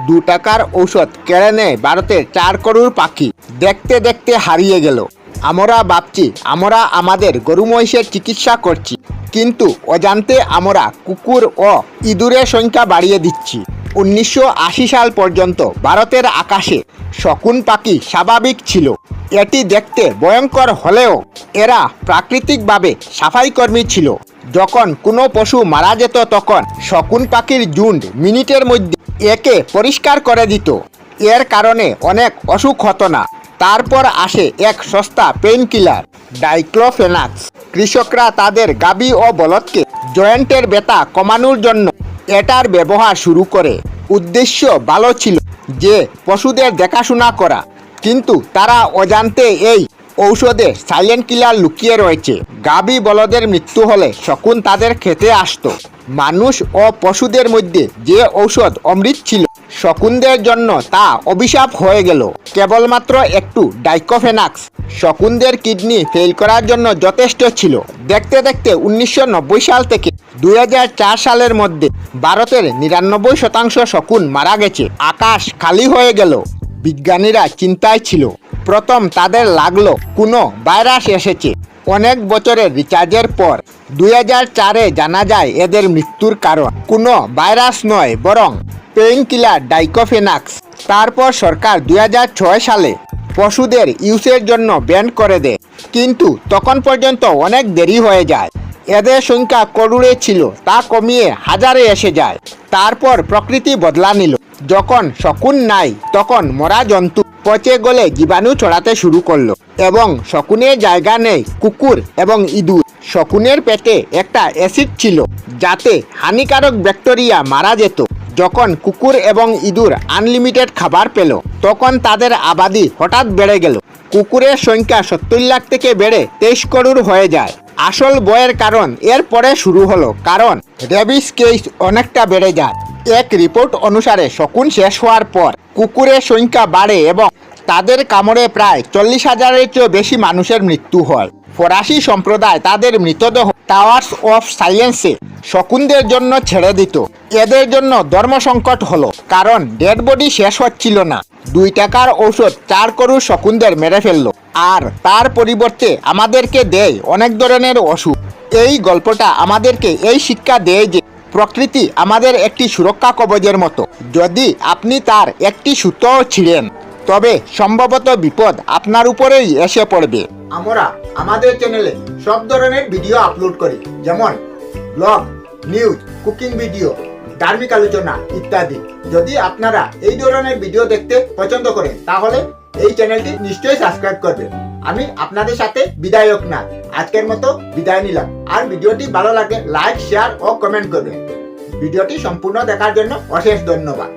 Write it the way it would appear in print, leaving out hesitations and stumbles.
2 টাকার ঔষধ কেড়ে নেয় ভারতের 4 করোড় পাখি। দেখতে দেখতে হারিয়ে গেল। আমরা ভাবছি আমরা আমাদের গরু মহিষের চিকিৎসা করছি, কিন্তু অজান্তে আমরা কুকুর ও ইঁদুরের সংখ্যা বাড়িয়ে দিচ্ছি। 1980 সাল পর্যন্ত ভারতের আকাশে শকুন পাখি স্বাভাবিক ছিল। এটি দেখতে ভয়ঙ্কর হলেও এরা প্রাকৃতিকভাবে সাফাইকর্মী ছিল। যখন কোনো পশু মারা যেত তখন শকুন পাখির ঝুন্ড মিনিটের মধ্যে একে পরিষ্কার করে দিত। এর কারণে অনেক অসুখ হতো না। তারপর আসে এক সস্তা পেইন কিলার, ডাইক্লোফেনাক্স। কৃষকরা তাদের গাভী ও বলদকে জয়েন্টের ব্যথা কমানোর জন্য এটার ব্যবহার শুরু করে। উদ্দেশ্য ভালো ছিল, যে পশুদের দেখাশোনা করা, কিন্তু তারা অজান্তে এই ঔষধে সাইলেন্ট কিলার লুকিয়ে রয়েছে। গাভী বলদের মৃত্যু হলে শকুন তাদের খেতে আসতো। মানুষ ও পশুদের মধ্যে যে ঔষধ অমৃত ছিল, শকুনদের জন্য তা অভিশাপ হয়ে গেল। কেবলমাত্র একটু ডাইক্লোফেনাক্স শকুনদের কিডনি ফেল করার জন্য যথেষ্ট ছিল। দেখতে দেখতে 1990 সাল থেকে 2004 সালের মধ্যে ভারতের 99% শকুন মারা গেছে। আকাশ খালি হয়ে গেল। বিজ্ঞানীরা চিন্তায় ছিল। প্রথম তাদের লাগলো কোনো ভাইরাস এসেছে। অনেক বছরের রিসার্চের পর 2004-এ জানা যায় এদের মৃত্যুর কারণ কোনো ভাইরাস নয়, বরং পেইন কিলার ডাইক্লোফেনাক্স। তারপর সরকার 2006 সালে পশুদের ইউজের জন্য ব্যান করে দেয়, কিন্তু তখন পর্যন্ত অনেক দেরি হয়ে যায়। এদের সংখ্যা করোড়ে ছিল, তা কমিয়ে হাজারে এসে যায়। তারপর প্রকৃতি বদলা নিল। যখন শকুন নাই, তখন মরা জন্তু পচে গলে জীবাণু ছড়াতে শুরু করলো এবং শকুনের জায়গা নেই কুকুর এবং ইঁদুর। শকুনের পেটে একটা অ্যাসিড ছিল যাতে হানিকারক ব্যাকটেরিয়া মারা যেত। যখন কুকুর এবং ইঁদুর আনলিমিটেড খাবার পেল, তখন তাদের আবাদি হঠাৎ বেড়ে গেল। কুকুরের সংখ্যা 70 লাখ থেকে বেড়ে 23 করোড় হয়ে যায়। আসল বয়ের কারণ এরপরে শুরু হলো, কারণ রেবিস কেস অনেকটা বেড়ে যায়। এক রিপোর্ট অনুসারে শকুন শেষ হওয়ার পর কুকুরের সংখ্যা বাড়ে এবং তাদের কামড়ে প্রায় 40,000-এর চেয়েও বেশি মানুষের মৃত্যু হয়। ফরাসি সম্প্রদায় তাদের মৃতদেহ টাওয়ার্স অফ সাইলেন্সে শকুনদের জন্য ছেড়ে দিত। এদের জন্য ধর্ম সংকট হলো, কারণ ডেড বডি শেষ হচ্ছিল না। 2 টাকার ঔষধ 4 করোড় শকুনদের মেরে ফেললো, আর তার পরিবর্তে আমাদেরকে দেয় অনেক ধরনের অসুখ। এই গল্পটা আমাদেরকে এই শিক্ষা দেয় যে প্রকৃতি আমাদের একটি সুরক্ষা কবচের মতো। যদি আপনি তার একটি সুতোও ছিঁড়েন, তবে সম্ভবত বিপদ আপনার উপরেই এসে পড়বে। আমরা আমাদের চ্যানেলে সব ধরনের ভিডিও আপলোড করি, যেমন ব্লগ, নিউজ, কুকিং ভিডিও, ধার্মিক আলোচনা ইত্যাদি। যদি আপনারা এই ধরনের ভিডিও দেখতে পছন্দ করেন, তাহলে এই চ্যানেলটি নিশ্চয়ই সাবস্ক্রাইব করবেন। আমি আপনাদের সাথে বিদায়ক না, আজকের মতো বিদায় নিলাম। আর ভিডিওটি ভালো লাগলে লাইক, শেয়ার ও কমেন্ট করবেন। ভিডিওটি সম্পূর্ণ দেখার জন্য অশেষ ধন্যবাদ।